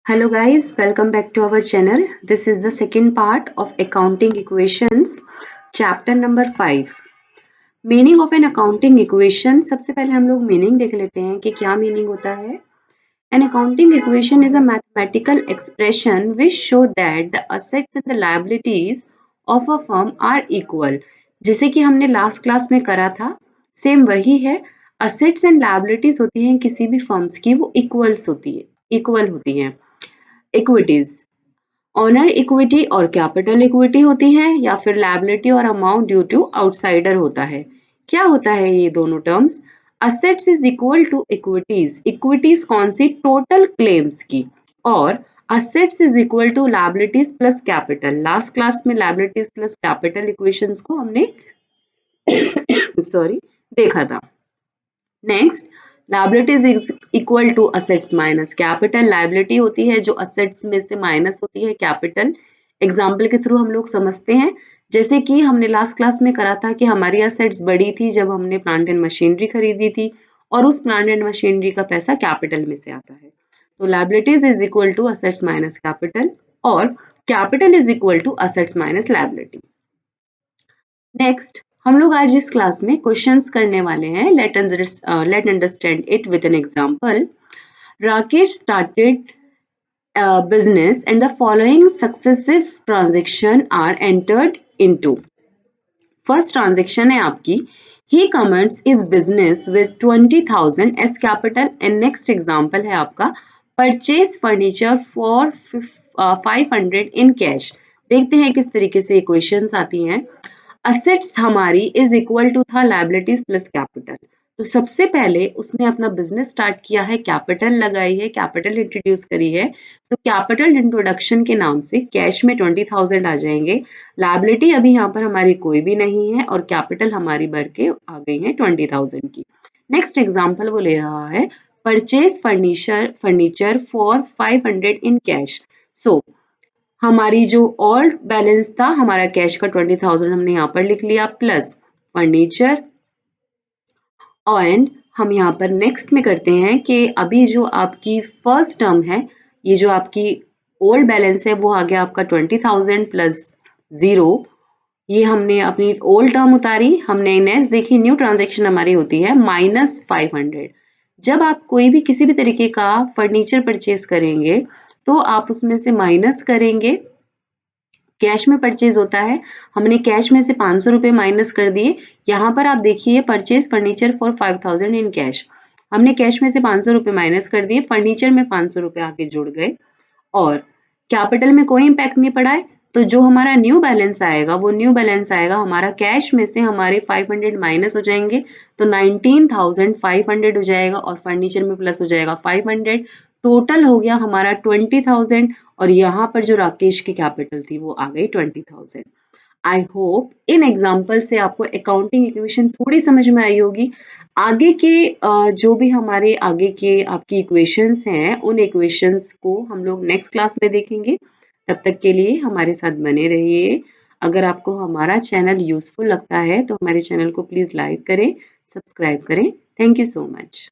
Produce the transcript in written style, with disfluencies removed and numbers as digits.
Hello guys, welcome back to our channel. This is the second part of accounting equations, chapter number 5. Meaning of an accounting equation. सबसे पहले हम लोग meaning देख लेते हैं कि क्या मीनिंग होता है. An accounting equation is a mathematical expression which show that the assets and the liabilities of a firm are equal. जिसे कि हमने लास्ट क्लास में करा था, सेम वही है. assets and liabilities होती हैं किसी भी फर्म्स की, वो इक्वल होती हैं. इक्विटीज ऑनर इक्विटी और कैपिटल इक्विटी होती है, या फिर लायबिलिटी और अमाउंट ड्यू टू आउटसाइडर होता है. क्या होता है ये दोनों terms? Assets is equal to equities. Equities कौन सी? टोटल क्लेम्स की. और assets is equal to liabilities plus capital. Last class में लायबिलिटीज प्लस कैपिटल इक्वेशंस को हमने देखा था. Next, liabilities is equal to assets minus capital. Liability होती है जो असेट्स में से माइनस होती है कैपिटल. एग्जाम्पल के थ्रू हम लोग समझते हैं. जैसे कि हमने लास्ट क्लास में करा था कि हमारी असेट्स बड़ी थी जब हमने प्लांट एंड मशीनरी खरीदी थी, और उस प्लांट एंड मशीनरी का पैसा कैपिटल में से आता है. तो liabilities is equal to assets minus capital, और capital is equal to assets minus liability. Next, हम लोग आज इस क्लास में क्वेश्चंस करने वाले हैं. Let understand it with an example. Rakesh started business and the following successive transaction are entered into. First transaction है आपकी, he commenced his business with 20,000 as capital. and next example है आपका, purchase furniture for 500 in cash. देखते हैं किस तरीके से equations आती हैं. असेट्स हमारी इज इक्वल टू था लायबिलिटीज प्लस कैपिटल. तो सबसे पहले उसने अपना बिजनेस स्टार्ट किया है, कैपिटल लगाई है, कैपिटल इंट्रोड्यूस करी है. तो कैपिटल इंट्रोडक्शन के नाम से कैश में 20,000 आ जाएंगे. लायबिलिटी अभी यहाँ पर हमारी कोई भी नहीं है, और कैपिटल हमारी भर के आ गई है 20,000 की. नेक्स्ट एग्जाम्पल वो ले रहा है, purchase furniture for 500 in cash. So हमारी जो ऑल्ड बैलेंस था हमारा कैश का 20,000 हमने यहाँ पर लिख लिया, प्लस फर्नीचर. एंड हम यहाँ पर नेक्स्ट में करते हैं कि अभी जो आपकी फर्स्ट टर्म है, ये जो आपकी ओल्ड बैलेंस है वो आ गया आपका 20,000 प्लस 0. ये हमने अपनी ओल्ड टर्म उतारी. हमने नेक्स्ट देखी, न्यू ट्रांजेक्शन हमारी होती है माइनस 500. जब आप कोई भी किसी भी तरीके का फर्नीचर परचेज करेंगे तो आप उसमें से माइनस करेंगे. कैश में परचेज होता है, हमने कैश में से 500 रुपए माइनस कर दिए. यहाँ पर आप देखिए, purchase furniture for 5,000 in cash. हमने कैश में से 500 रुपए माइनस कर दिए, फर्नीचर में 500 रुपए आगे जुड़ गए, और कैपिटल में कोई इंपैक्ट नहीं पड़ा है. तो जो हमारा न्यू बैलेंस आएगा वो न्यू बैलेंस आएगा हमारा, कैश में से हमारे 500 माइनस हो जाएंगे तो 19,500 हो जाएगा, और फर्नीचर में प्लस हो जाएगा 500. टोटल हो गया हमारा 20,000, और यहाँ पर जो राकेश की कैपिटल थी वो आ गई 20,000. आई होप इन एग्जाम्पल से आपको अकाउंटिंग इक्वेशन थोड़ी समझ में आई होगी. आगे के जो भी हमारे आगे के आपकी इक्वेशंस हैं, उन इक्वेशंस को हम लोग नेक्स्ट क्लास में देखेंगे. तब तक के लिए हमारे साथ बने रहिए. अगर आपको हमारा चैनल यूजफुल लगता है तो हमारे चैनल को प्लीज लाइक करें, सब्सक्राइब करें. Thank you so much.